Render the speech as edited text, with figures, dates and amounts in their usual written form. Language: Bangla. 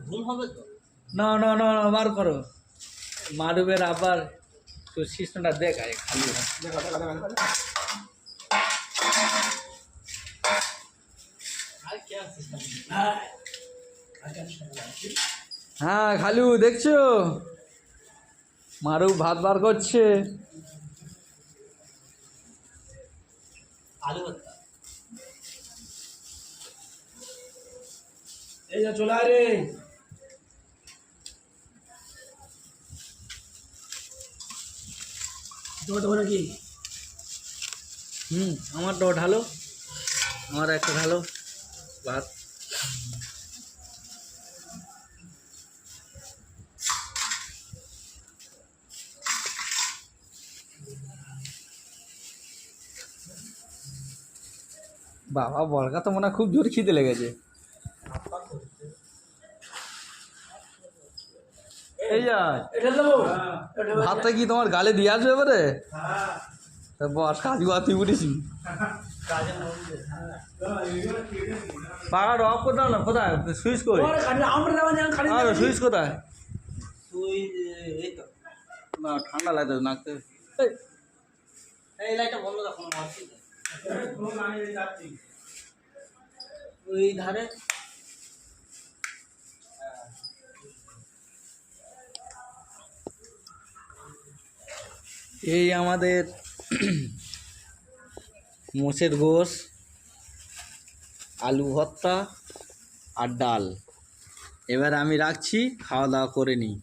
ঘুম হবে তো? না না না না, বার করো। মারুবের আবার তো সিস্টেমটা দেখায় খালি। হ্যাঁ খালু দেখছো, মারু ভাত বার করছে। আলু ভর্তা। এই যা চলে আয় রে। তোমার দেবো নাকি? আমারটা ঢালো, আমার একটা ঢালো ভাত। বাবা বলকা তো মনে হয় খুব জোর খিদে লেগেছে। এই যা এটা দেবো। ভাতটা কি তোমার গালে দিয়ে আসবে এবারে? বস কাজু তুই উঠেছি। পাড়ার অফ কোথাও না, কোথায় সুইচ কই? আরে সুইচ কোথায়? তুই এই তো না ঠান্ডা লাগছে নাকতে। এই লাইটটা বন্ধ রাখো না, ওই ধারে। এই আমাদের মোষের গোশ, আলু ভর্তা আর ডাল। এবার আমি রাখছি, খাওয়া দাওয়া করে নিই।